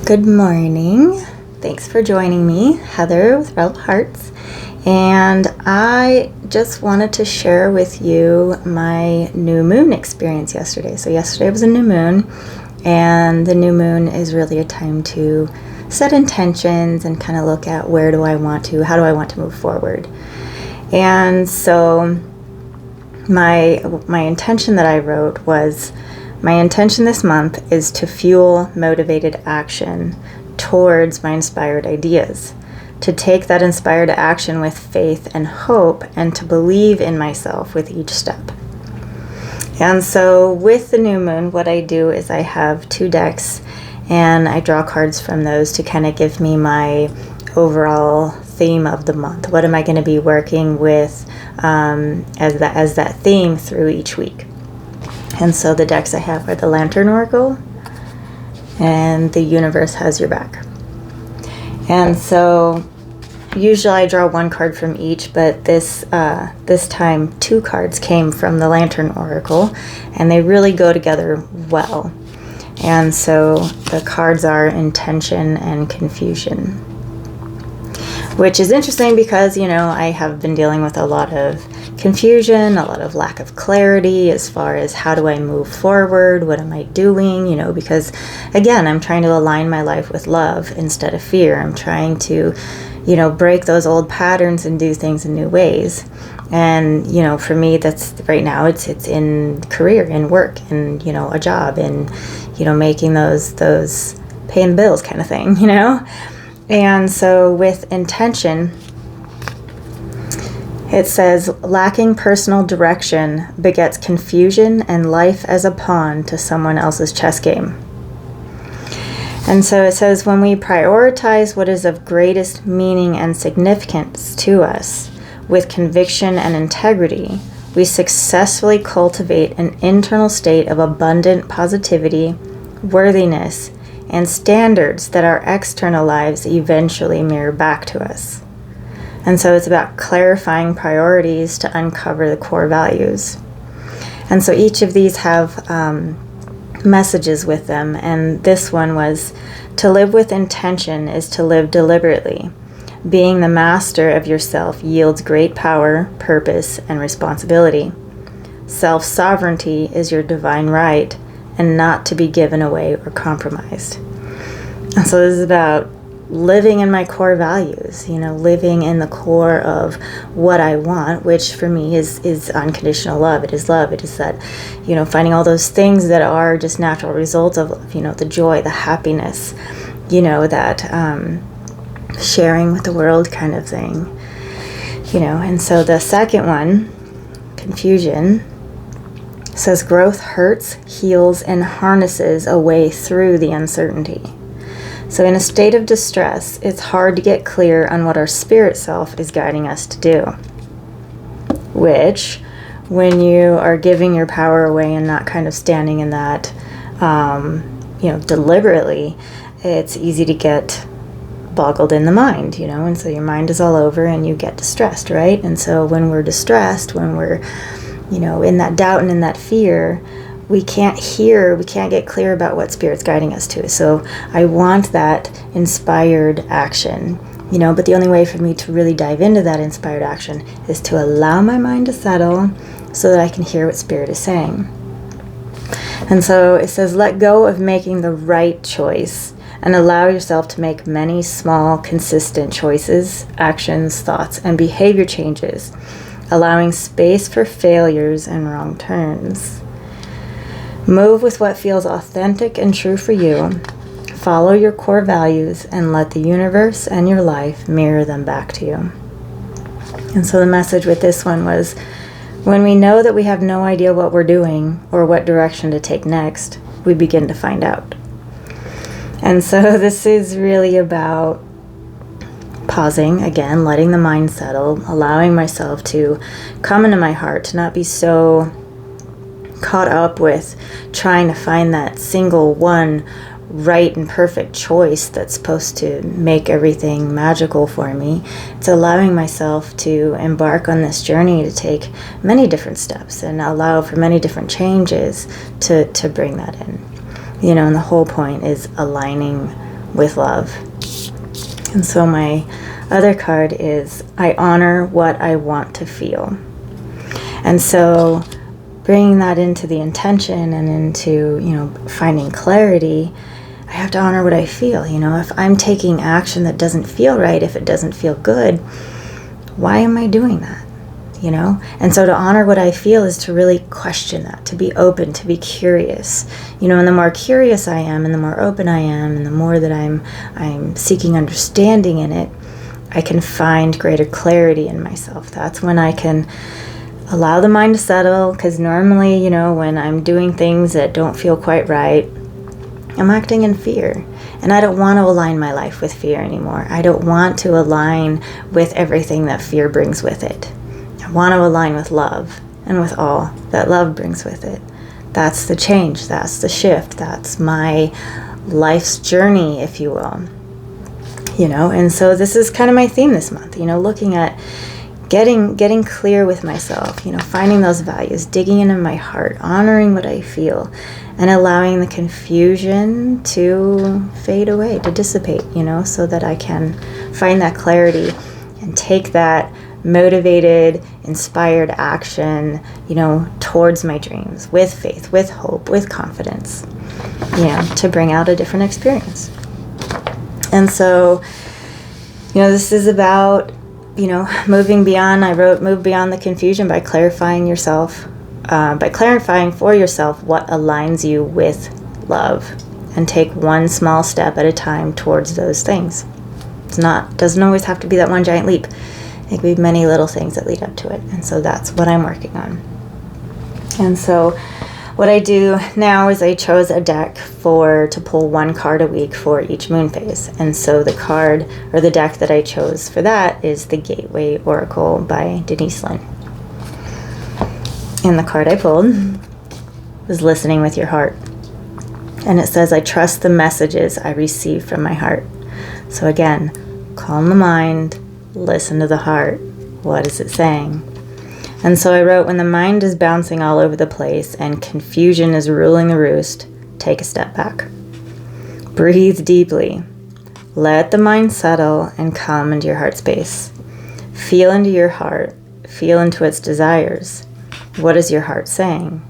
Good morning. Thanks for joining me, Heather with Rebel Hearts. And I just wanted to share with you my new moon experience yesterday. So yesterday was a new moon, and the new moon is really a time to set intentions and kind of look at how do I want to move forward. And so my intention that I wrote was, my intention this month is to fuel motivated action towards my inspired ideas, to take that inspired action with faith and hope, and to believe in myself with each step. And so with the new moon, what I do is I have 2 decks, and I draw cards from those to kind of give me my overall theme of the month. What am I going to be working with as that theme through each week? And so the decks I have are the Lantern Oracle and the Universe Has Your Back. And so usually I draw 1 card from each, but this time 2 cards came from the Lantern Oracle, and they really go together well. And so the cards are Intention and Confusion, which is interesting because, I have been dealing with a lot of confusion, a lot of lack of clarity as far as how do I move forward, what am I doing, because again, I'm trying to align my life with love instead of fear. I'm trying to, break those old patterns and do things in new ways. And, for me, that's right now it's in career, in work, in, a job, and, making those paying bills kind of thing, And so with intention, it says, lacking personal direction begets confusion and life as a pawn to someone else's chess game. And so it says, when we prioritize what is of greatest meaning and significance to us with conviction and integrity, we successfully cultivate an internal state of abundant positivity, worthiness, and standards that our external lives eventually mirror back to us. And so it's about clarifying priorities to uncover the core values. And so each of these have messages with them. And this one was, to live with intention is to live deliberately. Being the master of yourself yields great power, purpose, and responsibility. Self-sovereignty is your divine right and not to be given away or compromised. And so this is about living in my core values, living in the core of what I want, which for me is unconditional love. It is love. It is that, finding all those things that are just natural results of, the joy, the happiness, that sharing with the world kind of thing, And so the second one, confusion, says growth hurts, heals, and harnesses a way through the uncertainty. So in a state of distress, it's hard to get clear on what our spirit self is guiding us to do. Which, when you are giving your power away and not kind of standing in that, deliberately, it's easy to get boggled in the mind, and so your mind is all over and you get distressed, right? And so when we're distressed, when we're, in that doubt and in that fear, we can't get clear about what Spirit's guiding us to. So I want that inspired action, but the only way for me to really dive into that inspired action is to allow my mind to settle so that I can hear what Spirit is saying. And so it says, let go of making the right choice and allow yourself to make many small, consistent choices, actions, thoughts, and behavior changes, allowing space for failures and wrong turns. Move with what feels authentic and true for you. Follow your core values and let the universe and your life mirror them back to you. And so the message with this one was, when we know that we have no idea what we're doing or what direction to take next, we begin to find out. And so this is really about pausing, again, letting the mind settle, allowing myself to come into my heart, to not be so caught up with trying to find that single one right and perfect choice that's supposed to make everything magical for me. It's allowing myself to embark on this journey to take many different steps and allow for many different changes to bring that in. And the whole point is aligning with love. And so my other card is I honor what I want to feel. And so bringing that into the intention and into, finding clarity, I have to honor what I feel. If I'm taking action that doesn't feel right, if it doesn't feel good, why am I doing that? And so to honor what I feel is to really question that, to be open, to be curious. And the more curious I am and the more open I am and the more that I'm seeking understanding in it, I can find greater clarity in myself. That's when I can allow the mind to settle, because normally, when I'm doing things that don't feel quite right, I'm acting in fear. And I don't want to align my life with fear anymore. I don't want to align with everything that fear brings with it. I want to align with love and with all that love brings with it. That's the change. That's the shift. That's my life's journey, if you will. And so this is kind of my theme this month, looking at getting clear with myself, finding those values, digging into my heart, honoring what I feel, and allowing the confusion to fade away, to dissipate, so that I can find that clarity and take that motivated, inspired action, towards my dreams with faith, with hope, with confidence, to bring out a different experience. And so, this is about, moving beyond. I wrote, move beyond the confusion by clarifying for yourself what aligns you with love, and take one small step at a time towards those things. Doesn't always have to be that one giant leap. It could be many little things that lead up to it. And so that's what I'm working on. And so what I do now is I chose a deck to pull one card a week for each moon phase. And so the card or the deck that I chose for that is the Gateway Oracle by Denise Linn. And the card I pulled was Listening with Your Heart. And it says, I trust the messages I receive from my heart. So again, calm the mind, listen to the heart. What is it saying? And so I wrote, when the mind is bouncing all over the place and confusion is ruling the roost, take a step back. Breathe deeply. Let the mind settle and come into your heart space. Feel into your heart. Feel into its desires. What is your heart saying?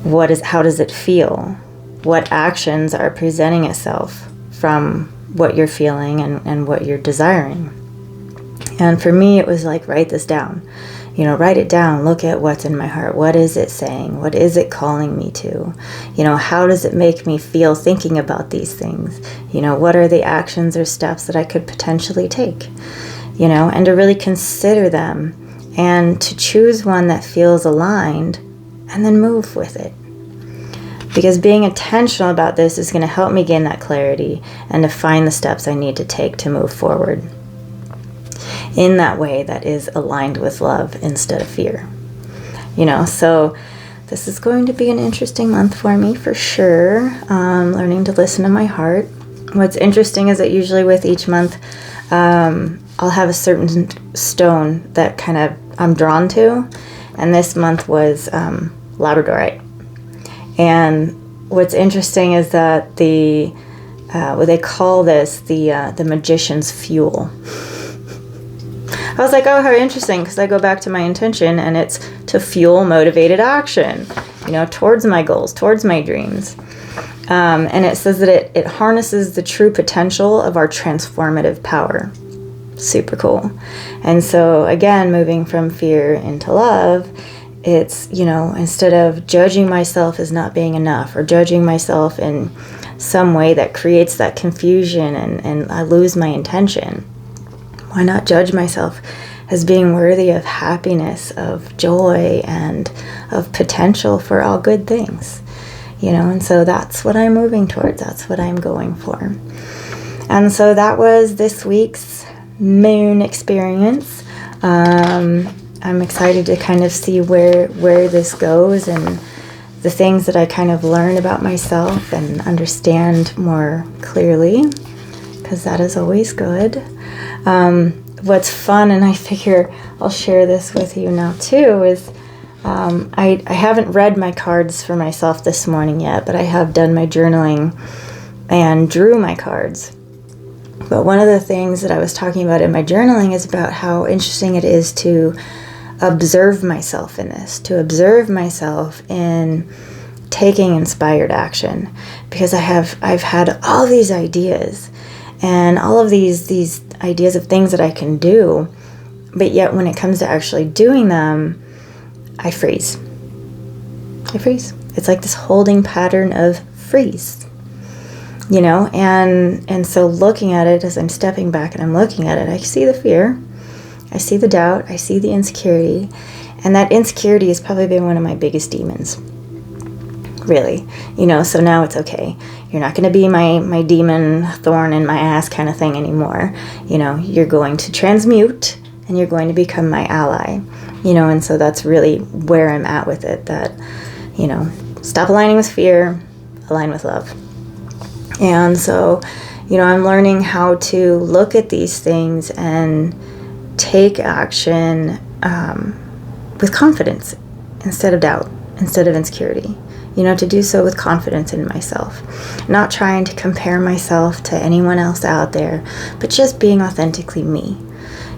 How does it feel? What actions are presenting itself from what you're feeling and what you're desiring? And for me, it was like, write this down. Write it down. Look at what's in my heart. What is it saying? What is it calling me to? How does it make me feel thinking about these things? What are the actions or steps that I could potentially take? And to really consider them and to choose one that feels aligned and then move with it. Because being intentional about this is going to help me gain that clarity and to find the steps I need to take to move forward in that way that is aligned with love instead of fear. So this is going to be an interesting month for me for sure. Learning to listen to my heart. What's interesting is that usually with each month, I'll have a certain stone that kind of I'm drawn to. And this month was labradorite. And what's interesting is that what they call this, the magician's fuel. I was like, oh, how interesting, because I go back to my intention, and it's to fuel motivated action, towards my goals, towards my dreams. And it says that it harnesses the true potential of our transformative power. Super cool. And so, again, moving from fear into love, it's, instead of judging myself as not being enough or judging myself in some way that creates that confusion and I lose my intention, why not judge myself as being worthy of happiness, of joy, and of potential for all good things? And so that's what I'm moving towards. That's what I'm going for. And so that was this week's moon experience. I'm excited to kind of see where this goes and the things that I kind of learn about myself and understand more clearly, because that is always good. What's fun, and I figure I'll share this with you now too, is I haven't read my cards for myself this morning yet, but I have done my journaling and drew my cards. But one of the things that I was talking about in my journaling is about how interesting it is to observe myself in this, to observe myself in taking inspired action, because I've had all these ideas and all of these ideas of things that I can do, but yet when it comes to actually doing them, I freeze. It's like this holding pattern of freeze, and so looking at it, as I'm stepping back and I'm looking at it, I see the fear, I see the doubt, I see the insecurity, and that insecurity has probably been one of my biggest demons, really, so now it's okay. You're not going to be my demon thorn in my ass kind of thing anymore. You're going to transmute and you're going to become my ally, and so that's really where I'm at with it, that, stop aligning with fear, align with love. And so, I'm learning how to look at these things and take action with confidence instead of doubt, instead of insecurity. To do so with confidence in myself. Not trying to compare myself to anyone else out there, but just being authentically me.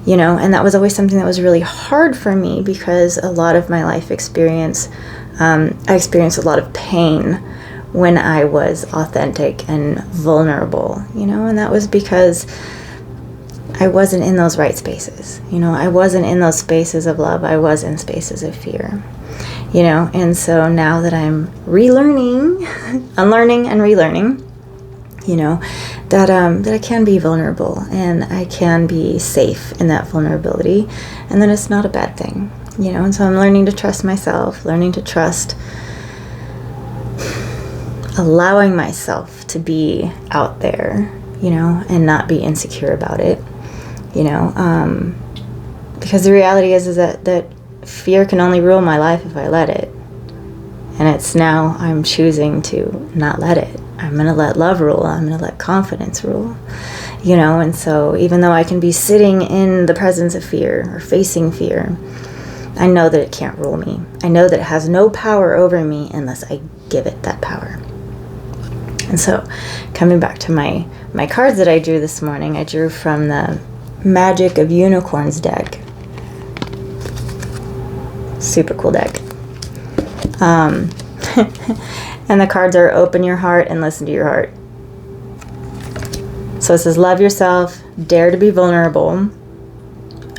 And that was always something that was really hard for me, because a lot of my life experience, I experienced a lot of pain when I was authentic and vulnerable, and that was because I wasn't in those right spaces. I wasn't in those spaces of love. I was in spaces of fear. And so now that I'm relearning, unlearning and relearning, that I can be vulnerable and I can be safe in that vulnerability, and then it's not a bad thing, and so I'm learning to trust myself, learning to trust, allowing myself to be out there, and not be insecure about it, because the reality is that fear can only rule my life if I let it. And it's now I'm choosing to not let it. I'm going to let love rule. I'm going to let confidence rule. And so even though I can be sitting in the presence of fear or facing fear, I know that it can't rule me. I know that it has no power over me unless I give it that power. And so coming back to my cards that I drew this morning, I drew from the Magic of Unicorns deck. Super cool deck. And the cards are open your heart and listen to your heart. So it says love yourself, dare to be vulnerable,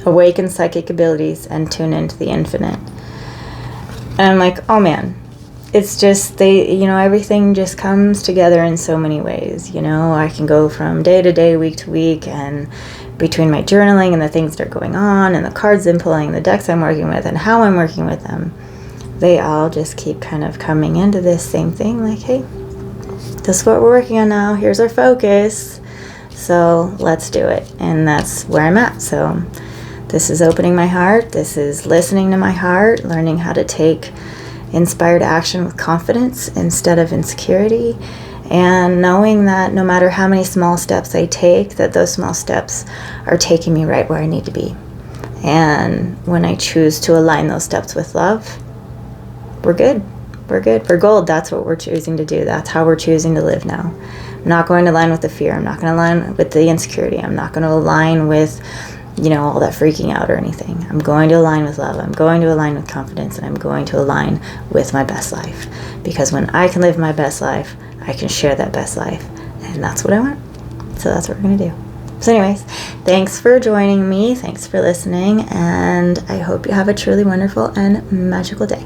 awaken psychic abilities, and tune into the infinite. And I'm like, oh man, it's just everything just comes together in so many ways. I can go from day to day, week to week, and between my journaling and the things that are going on and the cards I'm pulling, the decks I'm working with and how I'm working with them, they all just keep kind of coming into this same thing, like, hey, this is what we're working on now. Here's our focus. So let's do it. And that's where I'm at. So this is opening my heart. This is listening to my heart, learning how to take inspired action with confidence instead of insecurity, and knowing that no matter how many small steps I take, that those small steps are taking me right where I need to be. And when I choose to align those steps with love, we're good. We're gold. That's what we're choosing to do. That's how we're choosing to live now. I'm not going to align with the fear. I'm not going to align with the insecurity. I'm not going to align with, all that freaking out or anything. I'm going to align with love. I'm going to align with confidence, and I'm going to align with my best life. Because when I can live my best life, I can share that best life. And that's what I want. So that's what we're going to do. So anyways, thanks for joining me. Thanks for listening. And I hope you have a truly wonderful and magical day.